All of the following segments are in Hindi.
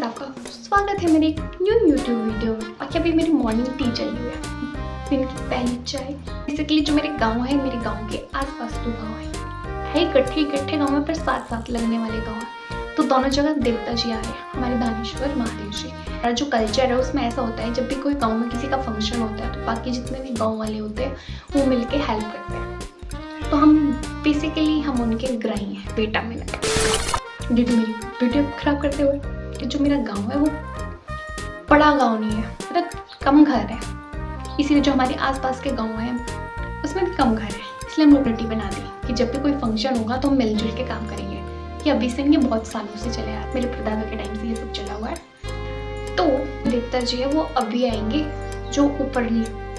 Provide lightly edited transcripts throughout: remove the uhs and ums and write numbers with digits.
और आपका स्वागत है मेरे एक न्यू यूट्यूब वीडियो में। और अभी मेरी मॉर्निंग टी चली हुई है, दिन की पहली चाय। बेसिकली जो मेरे गांव है, मेरे गांव के आसपास दो गांव है इकट्ठे गांव में, पर साथ साथ लगने वाले गांव है। तो दोनों जगह देवता जी आ रहे हैं, हमारे दानेश्वर महादेव जी। और जो कल्चर है उसमें ऐसा होता है, जब भी कोई गाँव में किसी का फंक्शन होता है तो बाकी जितने भी गाँव वाले होते हैं वो मिलके हेल्प करते हैं। तो हम बेसिकली हम उनके ग्राही हैं, बेटा मेरा। दीदी मेरी वीडियो खराब करते हुए कि जो मेरा गांव है वो बड़ा गांव नहीं है, मतलब कम घर है, इसीलिए जो हमारे आसपास के गांव हैं उसमें भी कम घर है। इसलिए हम यूनिटी बना दी कि जब भी कोई फंक्शन होगा तो हम मिलजुल के काम करेंगे। ये अभी से नहीं, बहुत सालों से चले आ रहा है, मेरे परदादा के टाइम से ये सब चला हुआ है। तो देवता जी है वो अभी आएंगे, जो ऊपर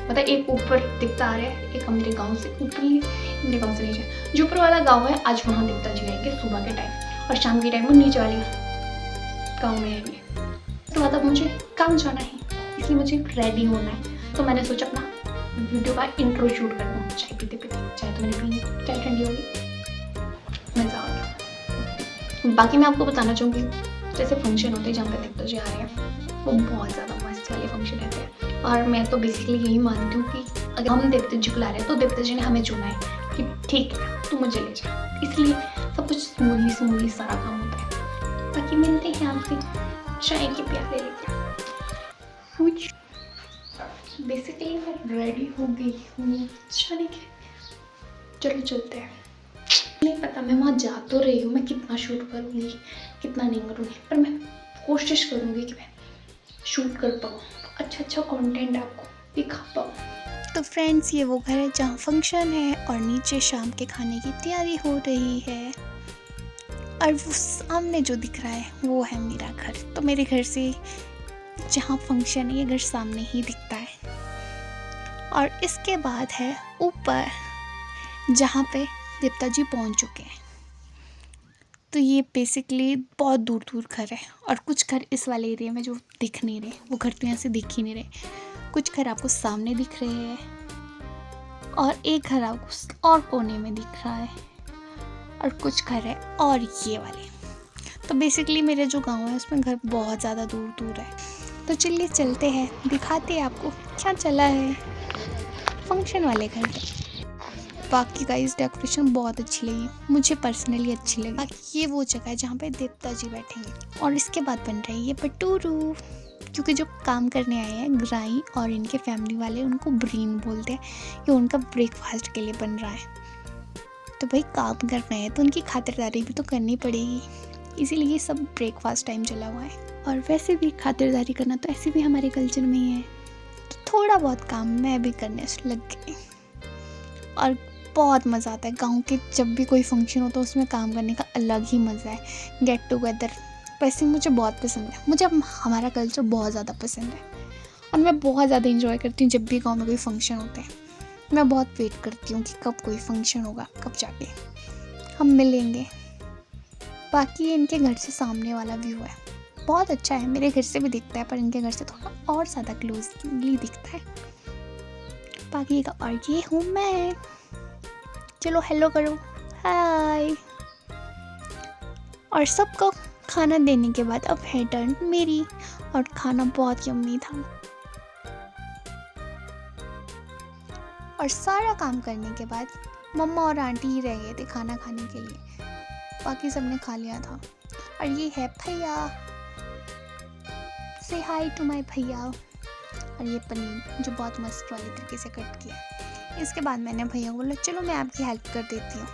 मतलब एक ऊपर देवता आ रहे हैं, एक हमारे गाँव से ऊपर ही, मेरे गाँव से नीचे जो ऊपर वाला गाँव है, आज वहाँ देवता जी आएंगे सुबह के टाइम, और शाम के टाइम वो नीचे वाले गाँव में आएंगे। तो मतलब मुझे काम जाना है, इसलिए मुझे रेडी होना है। तो मैंने सोचा अपना वीडियो का इंट्रो शूट कर दूँ चाय पीते पीते। चाय तो मैंने पी, चाय ठंडी होगी, मज़ा आ गया। बाकी मैं आपको बताना चाहूँगी, जैसे फंक्शन होते हैं जहाँ पे देवता जी आ रहे हैं, वो बहुत ज़्यादा मस्त वाले फंक्शन रहते हैं। और मैं तो बेसिकली यही मानती हूँ कि अगर हम देवता जी को ला रहे हैं तो देवता जी ने हमें चुना है कि ठीक है तू मुझे ले जा, इसलिए सब कुछ स्मूथली सारा काम होता है। बाकी मिलते हैं आपसे चाय के प्याले लेकर। कुछ बेसिकली मैं रेडी हो गई हूँ जाने के, चलो चलते हैं। नहीं पता मैं वहाँ जा तो रही हूँ, मैं कितना शूट करूँगी कितना नहीं करूँगी, पर मैं कोशिश करूँगी कि मैं शूट कर पाऊँ, अच्छा कंटेंट आपको दिखा पाऊँ। तो फ्रेंड्स, ये वो घर है जहाँ फंक्शन है और नीचे शाम के खाने की तैयारी हो रही है। और वो सामने जो दिख रहा है वो है मेरा घर। तो मेरे घर से जहाँ फंक्शन है ये घर सामने ही दिखता है। और इसके बाद है ऊपर जहाँ पे देवता जी पहुँच चुके हैं। तो ये बेसिकली बहुत दूर घर है, और कुछ घर इस वाले एरिया में जो दिख नहीं रहे, वो घर तो यहाँ से दिख ही नहीं रहे। कुछ घर आपको सामने दिख रहे हैं और एक घर आपको और कोने में दिख रहा है, और कुछ घर है और ये वाले। तो बेसिकली मेरे जो गांव है उसमें घर बहुत ज़्यादा दूर है। तो चलिए चलते हैं, दिखाते हैं आपको क्या चला है फंक्शन वाले घर पे। बाकी का इस डेकोरेशन बहुत अच्छी लगी, मुझे पर्सनली अच्छी लगी। बाकी ये वो जगह है जहाँ पे देवता जी बैठेंगे। और इसके बाद बन रही है ये भटूरू, क्योंकि जो काम करने आए हैं ग्राई और इनके फैमिली वाले उनको ब्रीन बोलते हैं, ये उनका ब्रेकफास्ट के लिए बन रहा है। तो भाई काम कर रहे हैं तो उनकी खातिरदारी भी तो करनी पड़ेगी, इसीलिए ये सब ब्रेकफास्ट टाइम चला हुआ है। और वैसे भी खातिरदारी करना तो ऐसे भी हमारे कल्चर में ही है, तो थोड़ा बहुत काम मैं भी करने लग गई। और बहुत मज़ा आता है गाँव के, जब भी कोई फंक्शन होता है उसमें काम करने का अलग ही मज़ा है। गेट टुगेदर वैसे मुझे बहुत पसंद है, मुझे हमारा कल्चर बहुत ज़्यादा पसंद है। और मैं बहुत ज़्यादा इंजॉय करती हूँ जब भी गाँव में कोई फंक्शन होते हैं। मैं बहुत वेट करती हूँ कि कब कोई फंक्शन होगा, कब जाके हम मिलेंगे। बाकी ये इनके घर से सामने वाला व्यू है, बहुत अच्छा है। मेरे घर से भी दिखता है, पर इनके घर से थोड़ा और ज़्यादा क्लोजली दिखता है। बाकी का और ये हूँ मैं, चलो हेलो करो, हाय। और सबको खाना देने के बाद अब है टर्न मेरी, और खाना बहुत यम्मी था। और सारा काम करने के बाद मम्मा और आंटी ही रह गए थे खाना खाने के लिए, बाकी सबने खा लिया था। और ये है भैया, से हाय टू माय भैया। और ये पनीर जो बहुत मस्त वाले तरीके से कट किया। इसके बाद मैंने भैया को बोला चलो मैं आपकी हेल्प कर देती हूँ।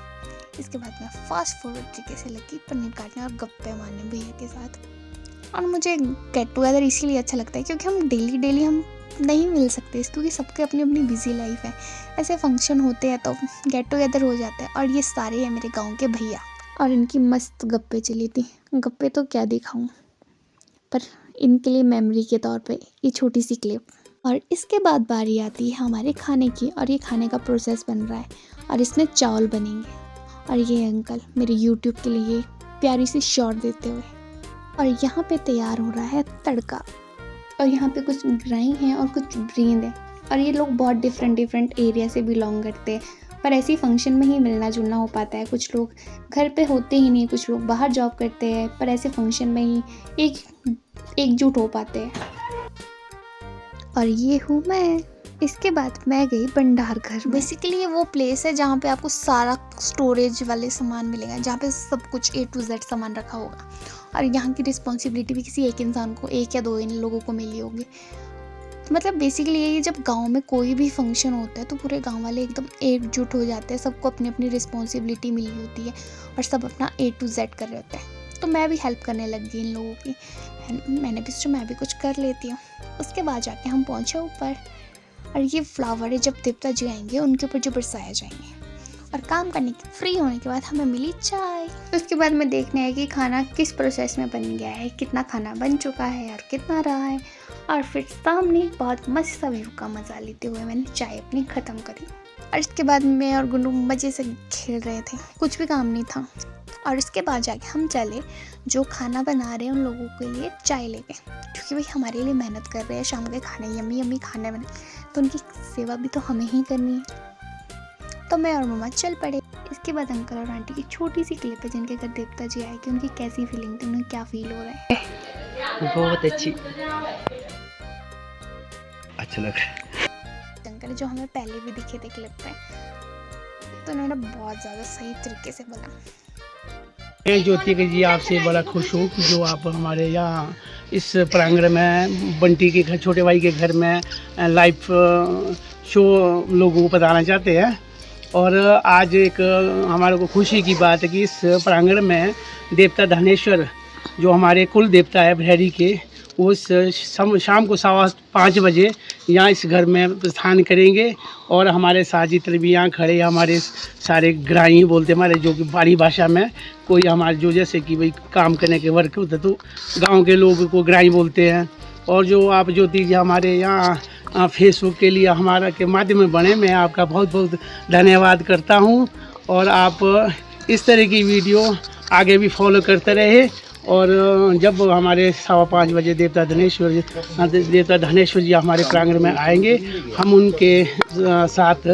इसके बाद मैं फास्ट फॉरवर्ड तरीके से लगी पनीर काटने और गप्पे मारने भैया के साथ। और मुझे गेट टुगेदर इसीलिए अच्छा लगता है क्योंकि हम डेली हम नहीं मिल सकते, क्योंकि सबके अपनी अपनी बिजी लाइफ है। ऐसे फंक्शन होते हैं तो गेट टुगेदर हो जाता है। और ये सारे हैं मेरे गांव के भैया, और इनकी मस्त गप्पे चली थी। गप्पे तो क्या दिखाऊं, पर इनके लिए मेमोरी के तौर पे ये छोटी सी क्लिप। और इसके बाद बारी आती है हमारे खाने की, और ये खाने का प्रोसेस बन रहा है और इसमें चावल बनेंगे। और ये अंकल मेरे यूट्यूब के लिए प्यारी सी शॉट देते हुए। और यहाँ पे तैयार हो रहा है तड़का। और यहाँ पे कुछ ग्राई हैं और कुछ ब्रींद हैं, और ये लोग बहुत डिफरेंट एरिया से बिलोंग करते हैं। पर ऐसी फंक्शन में ही मिलना जुलना हो पाता है। कुछ लोग घर पे होते ही नहीं, कुछ लोग बाहर जॉब करते हैं, पर ऐसे फंक्शन में ही एकजुट हो पाते हैं। और ये हूँ मैं। इसके बाद मैं गई भंडार घर। बेसिकली ये वो प्लेस है जहाँ पे आपको सारा स्टोरेज वाले सामान मिलेगा, जहाँ पे सब कुछ A to Z सामान रखा होगा। और यहाँ की रिस्पॉन्सिबिलिटी भी किसी एक इंसान को, एक या दो इन लोगों को मिली होगी। मतलब बेसिकली ये जब गांव में कोई भी फंक्शन होता है तो पूरे गांव वाले एकदम एकजुट हो जाते हैं, सबको अपनी अपनी रिस्पॉन्सिबिलिटी मिली होती है और सब अपना A to Z कर रहे होते हैं। तो मैं भी हेल्प करने लग गई इन लोगों की। मैंने भी सोचा मैं भी कुछ कर लेती हूँ। उसके बाद जाके हम पहुँचे ऊपर, और ये फ्लावर जब देवता जी आएंगे उनके ऊपर जो बरसाए जाएंगे। और काम करने के फ्री होने के बाद हमें मिली चाय। उसके बाद में देखना है कि खाना किस प्रोसेस में बन गया है, कितना खाना बन चुका है और कितना रहा है। और फिर सामने बहुत मस्त सा व्यू का मज़ा लेते हुए मैंने चाय अपनी ख़त्म करी। और इसके बाद मैं और गुन्नू मज़े से खेल रहे थे, कुछ भी काम नहीं था। और इसके बाद जाके हम चले जो खाना बना रहे हैं उन लोगों के लिए चाय लेके, क्योंकि भाई हमारे लिए मेहनत कर रहे हैं, शाम के खाने यम्मी यम्मी खाने बने, तो उनकी सेवा भी तो हमें ही करनी है। तो मैं और मम्मा चल पड़े। इसके बाद अंकल और आंटी की छोटी सी क्लिप है जिनके घर देवता जी आए कि उनकी कैसी फीलिंग थी, उन्हें क्या फील हो रहा है। बहुत अच्छी, अच्छा लग रहा है। अंकल जो हमें पहले भी दिखे थे क्लिप में, तो उन्होंने बहुत ज़्यादा सही तरीके से बोला। मैं ज्योति जी आपसे बड़ा खुश हूँ कि जो आप हमारे यहाँ इस प्रांगण में बंटी के घर, छोटे भाई के घर में लाइव शो लोगों को बताना चाहते हैं। और आज एक हमारे को खुशी की बात है कि इस प्रांगण में देवता धनेश्वर जो हमारे कुल देवता है भैरी के, वो शाम को 5:15 बजे यहाँ इस घर में प्रस्थान करेंगे। और हमारे साथ जितने भी यहाँ खड़े हमारे सारे ग्राही बोलते हमारे, जो कि बाड़ी भाषा में कोई हमारे जो जैसे कि भाई काम करने के वर्क होते तो गांव के लोगों को ग्राही बोलते हैं। और जो आप ज्योति जी हमारे यहाँ फेसबुक के लिए हमारा के माध्यम में बने, मैं आपका बहुत बहुत धन्यवाद करता हूँ। और आप इस तरह की वीडियो आगे भी फॉलो करते रहे। और जब हमारे 5:15 बजे देवता धनेश्वर जी हमारे प्रांगण में आएंगे, हम उनके साथ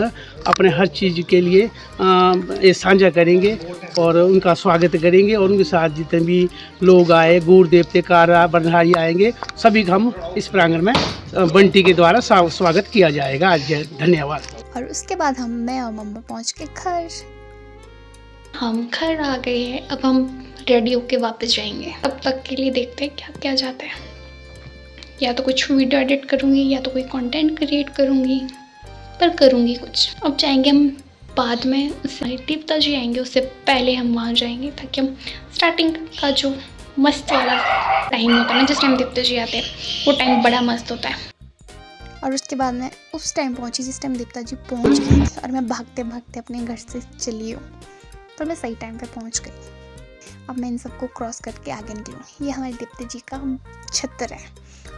अपने हर चीज़ के लिए ये साझा करेंगे और उनका स्वागत करेंगे। और उनके साथ जितने भी लोग आए, गुड़ देवते कारा बंधारी आएंगे, सभी का हम इस प्रांगण में बंटी के द्वारा स्वागत किया जाएगा। आज धन्यवाद। और उसके बाद मैं और मम्मा पहुँच के घर। हम घर आ गए हैं, अब हम रेडी होके वापस जाएंगे। तब तक के लिए देखते हैं क्या क्या जाता है। या तो कुछ वीडियो एडिट करूँगी या तो कोई कंटेंट क्रिएट करूँगी, पर करूँगी कुछ। अब जाएंगे हम बाद में, देवता जी आएंगे उससे पहले हम वहाँ जाएंगे, ताकि हम स्टार्टिंग का जो मस्त वाला टाइम होता है ना, जिस टाइम देवता जी आते हैं, वो टाइम बड़ा मस्त होता है। और उसके बाद मैं उस टाइम पहुँची जिस टाइम देवता जी पहुँच गए थे, और मैं भागते भागते अपने घर से चली हूँ, पर मैं सही टाइम पे पहुँच गई। अब मैं इन सबको क्रॉस करके आगे निकलूँ। ये हमारे देवता जी का छत्र है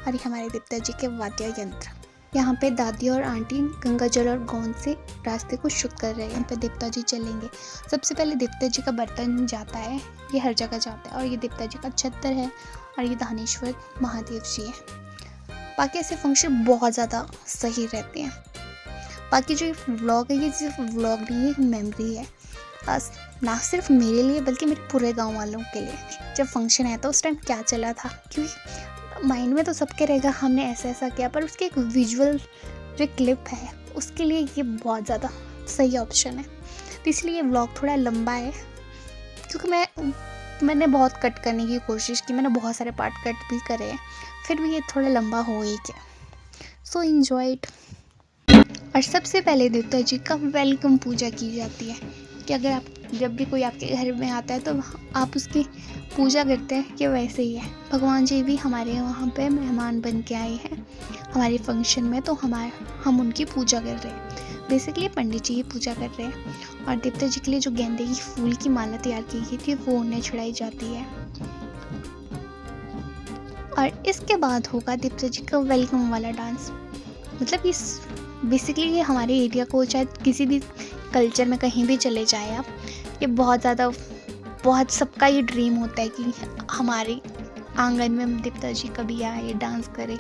और ये हमारे देवता जी के वाद्य यंत्र। यहाँ पे दादी और आंटी गंगा जल और गोंद से रास्ते को शुद्ध कर रहे हैं। यहाँ पे देवता जी चलेंगे। सबसे पहले देवता जी का बर्तन जाता है, ये हर जगह जाता है, और ये देवता जी का छत्र है, और ये दानेश्वर महादेव जी है। बाकी ऐसे फंक्शन बहुत ज़्यादा सही रहते हैं। बाकी जो व्लॉग है, ये सिर्फ व्लॉग नहीं है, एक मेमोरी है, बस ना सिर्फ मेरे लिए बल्कि मेरे पूरे गांव वालों के लिए। जब फंक्शन आया था उस टाइम क्या चला था, क्योंकि माइंड में तो सबके रहेगा हमने ऐसा ऐसा किया, पर उसके एक विजुअल जो क्लिप है उसके लिए ये बहुत ज़्यादा सही ऑप्शन है। तो इसलिए ये व्लॉग थोड़ा लंबा है, क्योंकि मैंने बहुत कट करने की कोशिश की, मैंने बहुत सारे पार्ट कट भी करे हैं, फिर भी ये थोड़ा लंबा हो ही गया। So enjoy it. और सबसे पहले देवता जी का वेलकम पूजा की जाती है कि अगर आप जब भी कोई आपके घर में आता है तो आप उसकी पूजा करते हैं, कि वैसे ही है। भगवान जी भी हमारे वहाँ पे मेहमान बन के आए हैं हमारे फंक्शन में, तो हम उनकी पूजा कर रहे हैं। बेसिकली पंडित जी ही पूजा कर रहे हैं। और देवता जी के लिए जो गेंदे की फूल की माला तैयार की गई थी वो उन्हें चढ़ाई जाती है। और इसके बाद होगा देवता जी का वेलकम वाला डांस। मतलब इस बेसिकली ये हमारे एरिया को, चाहे किसी भी कल्चर में कहीं भी चले जाए आप, ये बहुत सबका ये ड्रीम होता है कि आंगन में देवता जी कभी आए, डांस करे,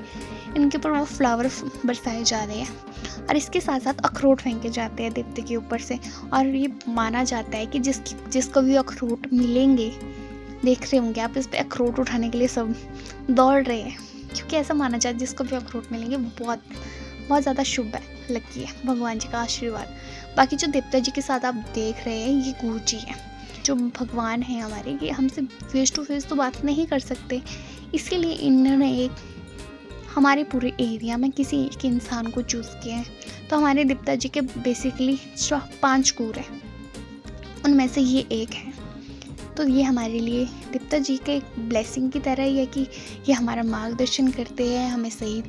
इनके ऊपर वो फ्लावर बरसाए जा रहे हैं। और इसके साथ साथ अखरोट फेंके जाते हैं देवते के ऊपर से। और ये माना जाता है कि जिसको भी अखरोट मिलेंगे, देख रहे होंगे आप, इस पे अखरोट उठाने के लिए सब दौड़ रहे हैं, क्योंकि ऐसा माना जाता है जिसको भी अखरोट मिलेंगे बहुत बहुत ज़्यादा शुभ है, लकी है, भगवान जी का आशीर्वाद। बाकी जो देवता जी के साथ आप देख रहे हैं, ये गुरु जी हैं, जो भगवान हैं हमारे। ये हमसे फेस टू फेस तो बात नहीं कर सकते, इसीलिए इन्होंने एक हमारे पूरे एरिया में किसी एक इंसान को चूज़ किया है। तो हमारे देवता जी के बेसिकली 5 गुरु हैं, उनमें से ये एक है। तो ये हमारे लिए देवता जी के एक ब्लेसिंग की तरह ही है कि ये हमारा मार्गदर्शन करते हैं, हमें सही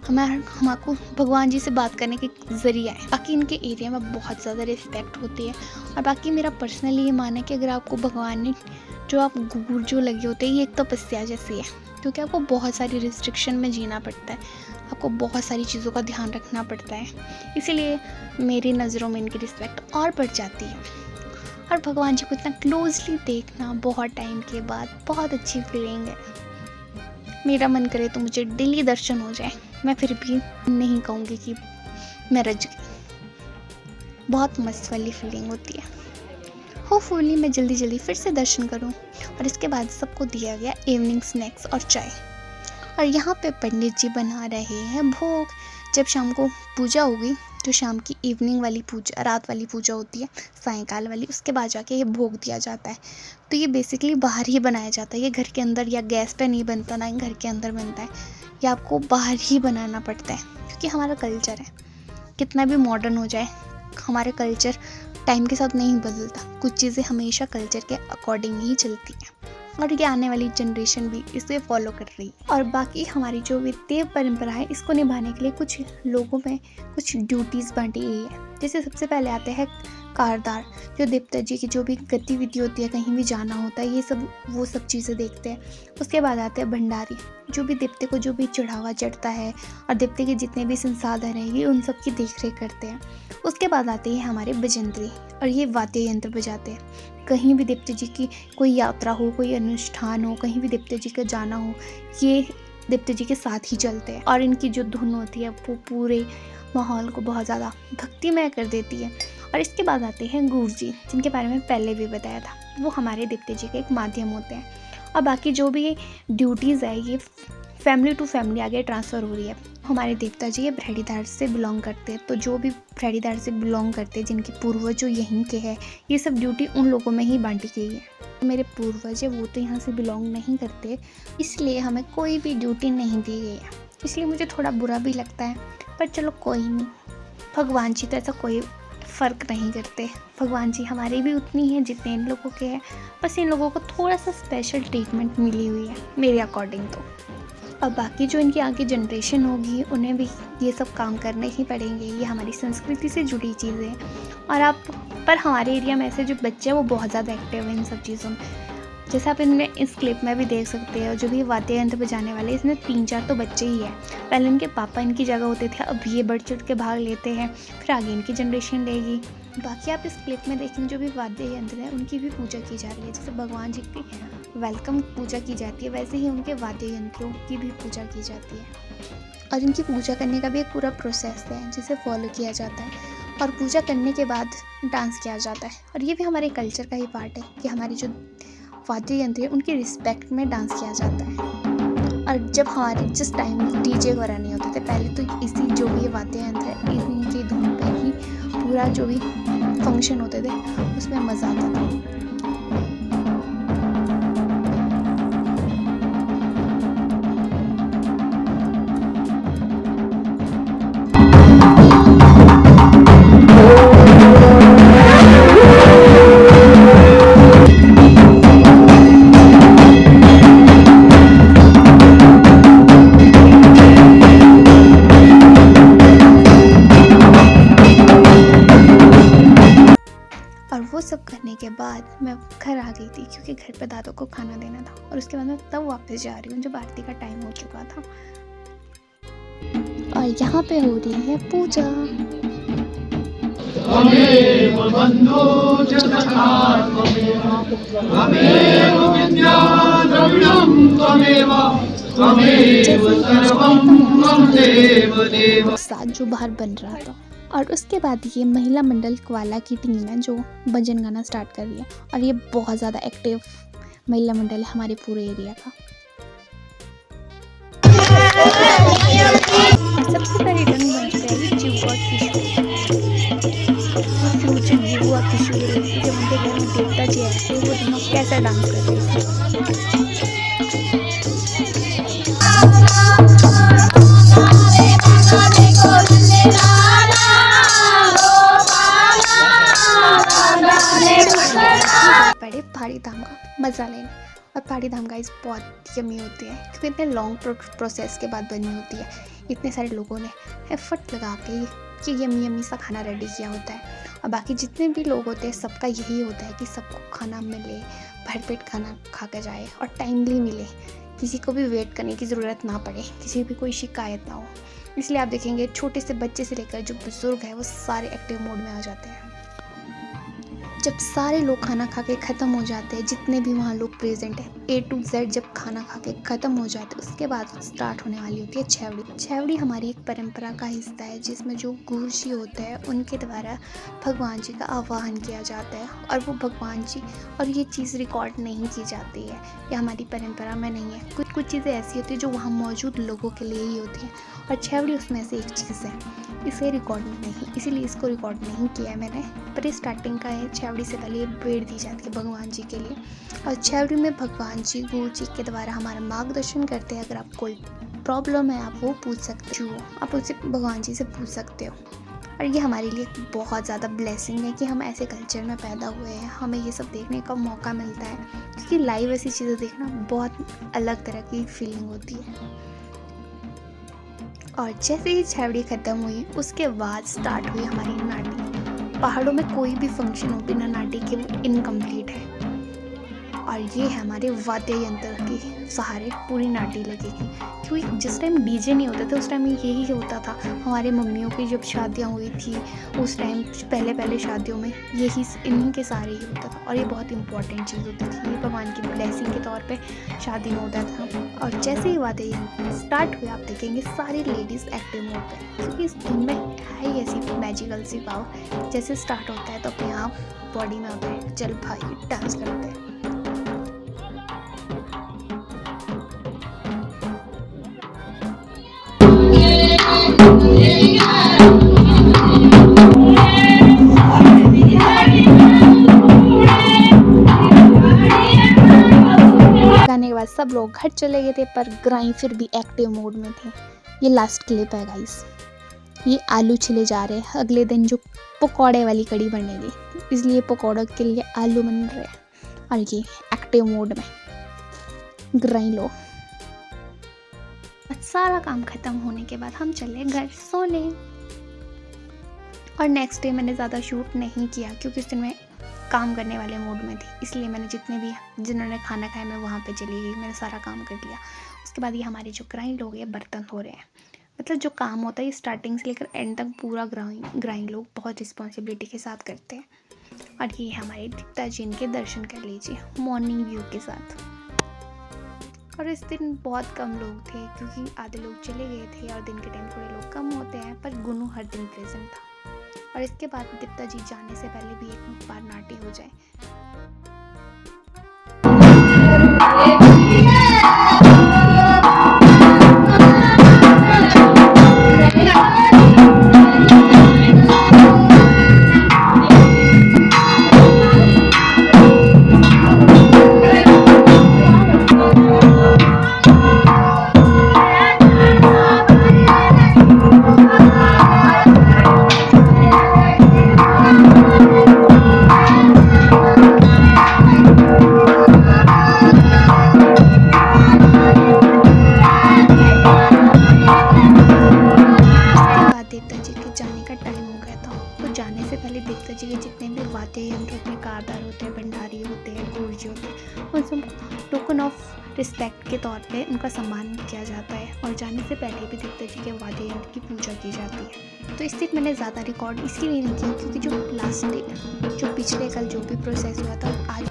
हमको भगवान जी से बात करने के ज़रिया है। बाकी इनके एरिया में बहुत ज़्यादा रिस्पेक्ट होती है। और बाकी मेरा पर्सनली ये मानना है कि अगर आपको भगवान ने जो आप गुरु जो लगे होते हैं, ये एक तपस्या जैसी है, क्योंकि आपको बहुत सारी रिस्ट्रिक्शन में जीना पड़ता है, आपको बहुत सारी चीज़ों का ध्यान रखना पड़ता है। इसीलिए मेरी नज़रों में इनकी रिस्पेक्ट और बढ़ जाती है। और भगवान जी को इतना क्लोजली देखना बहुत टाइम के बाद बहुत अच्छी फीलिंग है। मेरा मन करे तो मुझे डेली दर्शन हो जाए, मैं फिर भी नहीं कहूँगी कि मैं रज गई। बहुत मस्त वाली फीलिंग होती है। होपफुली मैं जल्दी फिर से दर्शन करूँ। और इसके बाद सबको दिया गया इवनिंग स्नैक्स और चाय। और यहाँ पे पंडित जी बना रहे हैं भोग। जब शाम को पूजा होगी, जो शाम की इवनिंग वाली पूजा, रात वाली पूजा होती है, सायंकाल वाली, उसके बाद जाके ये भोग दिया जाता है। तो ये बेसिकली बाहर ही बनाया जाता है, ये घर के अंदर या गैस पे नहीं बनता, ना ही घर के अंदर बनता है, ये आपको बाहर ही बनाना पड़ता है, क्योंकि हमारा कल्चर है। कितना भी मॉडर्न हो जाए, हमारा कल्चर टाइम के साथ नहीं बदलता, कुछ चीज़ें हमेशा कल्चर के अकॉर्डिंग ही चलती हैं। और ये आने वाली जनरेशन भी इसे फॉलो कर रही है। और बाकी हमारी जो भी देव परंपरा है, इसको निभाने के लिए कुछ लोगों में कुछ ड्यूटीज़ बांटी गई है। जैसे सबसे पहले आते हैं कारदार, जो देवता जी की जो भी गतिविधि होती है, कहीं भी जाना होता है, ये सब वो सब चीज़ें देखते हैं। उसके बाद आते हैं भंडारी, जो भी देवते को जो भी चढ़ावा चढ़ता है और देवते के जितने भी संसाधन हैं, ये उन सब की देख रेख करते हैं। उसके बाद आते हैं हमारे भजंत्री, और ये वाद्य यंत्र बजाते हैं। कहीं भी देवता जी की कोई यात्रा हो, कोई अनुष्ठान हो, कहीं भी देवता जी का जाना हो, ये देवता जी के साथ ही चलते हैं। और इनकी जो धुन होती है, वो पूरे माहौल को बहुत ज़्यादा भक्तिमय कर देती है। और इसके बाद आते हैं गुरु जी, जिनके बारे में पहले भी बताया था, वो हमारे देवता जी के एक माध्यम होते हैं। और बाकी जो भी ड्यूटीज़ है, ये फैमिली टू फैमिली आगे ट्रांसफ़र हो रही है। हमारे देवता जी ये भ्रैडीधार से बिलोंग करते हैं, तो जो भी भ्रैडीधार से बिलोंग करते हैं, जिनके पूर्वज जो यहीं के हैं, ये सब ड्यूटी उन लोगों में ही बांटी गई है। मेरे पूर्वज है वो तो यहाँ से बिलोंग नहीं करते, इसलिए हमें कोई भी ड्यूटी नहीं दी गई है। इसलिए मुझे थोड़ा बुरा भी लगता है, पर चलो कोई नहीं, भगवान जी तो ऐसा कोई फ़र्क नहीं करते। भगवान जी हमारे भी उतनी हैं जितने इन लोगों के हैं, बस इन लोगों को थोड़ा सा स्पेशल ट्रीटमेंट मिली हुई है मेरे अकॉर्डिंग तो। और बाकी जो इनकी आगे जनरेशन होगी, उन्हें भी ये सब काम करने ही पड़ेंगे, ये हमारी संस्कृति से जुड़ी चीज़ें हैं। और पर हमारे एरिया में ऐसे जो बच्चे हैं वो बहुत ज़्यादा एक्टिव हैं इन सब चीज़ों में। जैसे आप इनमें इस क्लिप में भी देख सकते हो, जो भी वाद्य यंत्र बजाने वाले, इसमें 3-4 तो बच्चे ही हैं। पहले इनके पापा इनकी जगह होते थे, अब ये बढ़ चढ़ के भाग लेते हैं, फिर आगे इनकी जनरेशन लेगी। बाकी आप इस क्लिप में देखेंगे जो भी वाद्य यंत्र हैं, उनकी भी पूजा की जा रही है। जैसे भगवान जी की वेलकम पूजा की जाती है, वैसे ही उनके वाद्य यंत्रों की भी पूजा की जाती है। और इनकी पूजा करने का भी एक पूरा प्रोसेस है, जिसे फॉलो किया जाता है। और पूजा करने के बाद डांस किया जाता है। और ये भी हमारे कल्चर का ही पार्ट है कि हमारी जो वाद्य यंत्र है, उनकी रिस्पेक्ट में डांस किया जाता है। और जब हमारे जिस टाइम डीजे वगैरह नहीं होते थे, पहले तो इसी जो भी वाद्य यंत्र है, इनकी धुन पे ही पूरा जो भी फंक्शन होते थे, उसमें मज़ा आता था। वो सब करने के बाद मैं घर आ गई थी, क्योंकि घर पे दादों को खाना देना था। और उसके बाद मैं तब वापस जा रही हूँ जब आरती का टाइम हो चुका था। और यहाँ पे हो रही है पूजा। हमें साथ जो बाहर बन रहा था। और उसके बाद ये महिला मंडल वाला की टीम है जो भजन गाना स्टार्ट कर रही है और ये बहुत ज़्यादा एक्टिव महिला मंडल है हमारे पूरे एरिया का। और सबसे पहले रंग बनता है जुआ किशोर। जब उनके घर में देवता जी आए थे वो दोनों कैसा डांस कर रहे थे। बड़े पहाड़ी धाम का मज़ा लेना। और पहाड़ी धाम गाइस बहुत यमी होती है क्योंकि इतने लॉन्ग प्रोसेस के बाद बनी होती है। इतने सारे लोगों ने एफर्ट लगा के ये यमी यमी सा खाना रेडी किया होता है। और बाकी जितने भी लोग होते हैं सबका यही होता है कि सबको खाना मिले, भरपेट खाना खा के जाए और टाइमली मिले, किसी को भी वेट करने की ज़रूरत ना पड़े, किसी भी कोई शिकायत ना हो। इसलिए आप देखेंगे छोटे से बच्चे से लेकर जो बुजुर्ग है वो सारे एक्टिव मोड में आ जाते हैं। जब सारे लोग खाना खा के ख़त्म हो जाते हैं, जितने भी वहाँ लोग प्रेजेंट हैं, A to Z जब खाना खा के ख़त्म हो जाते हैं उसके बाद स्टार्ट होने वाली होती है छेवड़ी। छेवड़ी हमारी एक परंपरा का हिस्सा है जिसमें जो गुरु जी होते हैं उनके द्वारा भगवान जी का आवाहन किया जाता है और वो भगवान जी, और ये चीज़ रिकॉर्ड नहीं की जाती है, ये हमारी परंपरा में नहीं है। कुछ चीज़ें ऐसी होती है जो वहाँ मौजूद लोगों के लिए ही होती हैं और छेवड़ी उसमें से एक चीज़ है। इसे रिकॉर्ड नहीं, इसीलिए इसको रिकॉर्ड नहीं किया है मैंने, पर ये स्टार्टिंग का है। छेवड़ी से पहले ये बेड़ दी जाती है भगवान जी के लिए और छेवड़ी में भगवान जी गुरु जी के द्वारा हमारा मार्गदर्शन करते हैं। अगर आप कोई प्रॉब्लम है आप वो पूछ सकते हो, आप उसे भगवान जी से पूछ सकते हो। और ये हमारे लिए बहुत ज़्यादा ब्लेसिंग है कि हम ऐसे कल्चर में पैदा हुए हैं, हमें ये सब देखने का मौका मिलता है क्योंकि लाइव ऐसी चीज़ें देखना बहुत अलग तरह की फीलिंग होती है। और जैसे ही छेवड़ी ख़त्म हुई उसके बाद स्टार्ट हुई हमारी नाटी। पहाड़ों में कोई भी फंक्शन हो बिना नाटी के वो इनकम्प्लीट है और ये है हमारे वाद्य यंत्र के सहारे पूरी नाटी लगेगी। क्योंकि जिस टाइम डीजे नहीं होता था उस टाइम यही होता था। हमारे मम्मियों की जब शादियाँ हुई थी उस टाइम पहले शादियों में यही इन्हीं के सहारे ही होता था और ये बहुत इंपॉर्टेंट चीज़ होती थी। ये भगवान की ब्लेसिंग के तौर पे शादी में होता था। और जैसे ही वाद्य यंत्र स्टार्ट हुए आप देखेंगे सारी लेडीज़ एक्टिव मोड पे, क्योंकि इस धुन में है ही ऐसी मैजिकल सी पावर। जैसे स्टार्ट होता है तो अपने आप बॉडी में होता है चल भाई डांस करते हैं। गाने के बाद सब लोग घर चले गए थे पर ग्राई फिर भी एक्टिव मोड में थे। ये लास्ट क्लिप है गाइस। ये आलू छिले जा रहे हैं, अगले दिन जो पकौड़े वाली कड़ी बनेगी इसलिए पकौड़ों के लिए आलू बन रहे हैं और ये एक्टिव मोड में ग्राई लो। सारा काम खत्म होने के बाद हम चले घर सोने। और नेक्स्ट डे मैंने ज़्यादा शूट नहीं किया क्योंकि उस दिन मैं काम करने वाले मूड में थी, इसलिए मैंने जिन्होंने खाना खाया मैं वहाँ पे चली गई, मैंने सारा काम कर लिया। उसके बाद ये हमारे जो ग्राइंड लोग हैं बर्तन धो रहे हैं। मतलब जो काम होता है ये स्टार्टिंग से लेकर एंड तक पूरा ग्राइंड लोग बहुत रिस्पॉन्सिबिलिटी के साथ करते हैं। और ये हमारे दीप्ता जी, इनके दर्शन कर लीजिए मॉर्निंग व्यू के साथ। और इस दिन बहुत कम लोग थे क्योंकि आधे लोग चले गए थे और दिन के टाइम थोड़े लोग कम होते हैं, पर गुनू हर दिन प्रेजेंट था। और इसके बाद दीप्ता जी जाने से पहले भी एक बार नाटी हो जाए। दीप्ता जी के जितने भी वाद्य यंत्र होते हैं, कारदार होते हैं, भंडारी होते हैं, गुरुजी होते हैं, उन सब टोकन ऑफ रिस्पेक्ट के तौर पे उनका सम्मान किया जाता है। और जाने से पहले भी दीप्ता जी के वाद्य यंत्र की पूजा की जाती है। तो इस दिन मैंने ज़्यादा रिकॉर्ड इसलिए नहीं किया क्योंकि जो लास्ट डे जो पिछले कल जो भी प्रोसेस हुआ था आज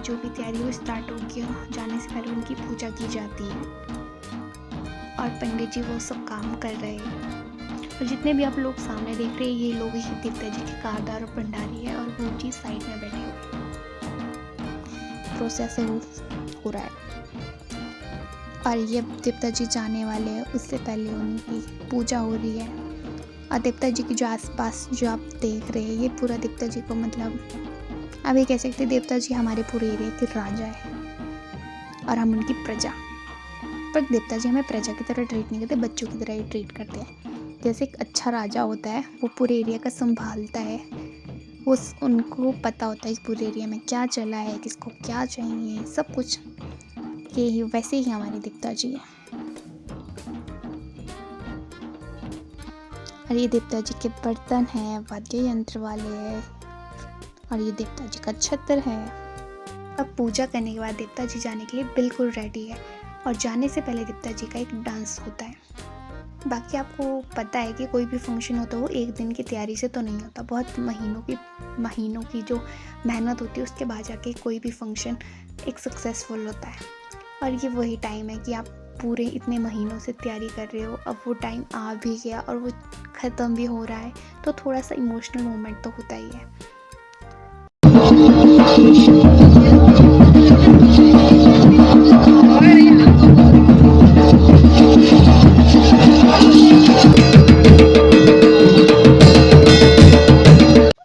जो भी तैयारी वो स्टार्ट हो गया। जाने से पहले उनकी पूजा की जाती है और पंडित जी वो सब काम कर रहे हैं। और जितने भी आप लोग सामने देख रहे हैं ये लोग ही देवता जी के कारदार और भंडारी है और वो जी साइड में बैठे हुए प्रोसेस है वो हो रहा है। और ये देवता जी जाने वाले हैं, उससे पहले उनकी पूजा हो रही है। और देवता जी की जो आसपास जो आप देख रहे हैं ये पूरा देवता जी को मतलब आप ये कह सकते हैं देवता जी हमारे पूरे एरिया के राजा है और हम उनकी प्रजा। पर देवता जी हमें प्रजा की तरह ट्रीट नहीं करते, बच्चों की तरह ही ट्रीट करते हैं। जैसे एक अच्छा राजा होता है वो पूरे एरिया का संभालता है, वो उनको पता होता है इस पूरे एरिया में क्या चला है, किसको क्या चाहिए, सब कुछ। ये वैसे ही हमारे देवता जी है। और ये देवता जी के बर्तन हैं, वाद्य यंत्र वाले हैं और ये देवता जी का छत्र है। अब पूजा करने के बाद देवता जी जाने के लिए बिल्कुल रेडी है और जाने से पहले देवता जी का एक डांस होता है। बाकी आपको पता है कि कोई भी फंक्शन होता है वो एक दिन की तैयारी से तो नहीं होता, बहुत महीनों की जो मेहनत होती है उसके बाद जाके कोई भी फंक्शन एक सक्सेसफुल होता है। और ये वही टाइम है कि आप पूरे इतने महीनों से तैयारी कर रहे हो, अब वो टाइम आ भी गया और वो ख़त्म भी हो रहा है, तो थोड़ा सा इमोशनल मोमेंट तो होता ही है।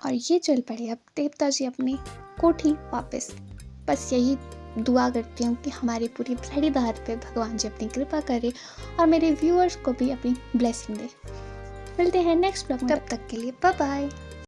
और ये चल पड़े अब देवता जी अपनी कोठी वापस। बस यही दुआ करती हूँ कि हमारी पूरी भैडीदार पे भगवान जी अपनी कृपा करे और मेरे व्यूअर्स को भी अपनी ब्लेसिंग दे। मिलते हैं नेक्स्ट ब्लॉग में, तब तक के लिए बाय बाय।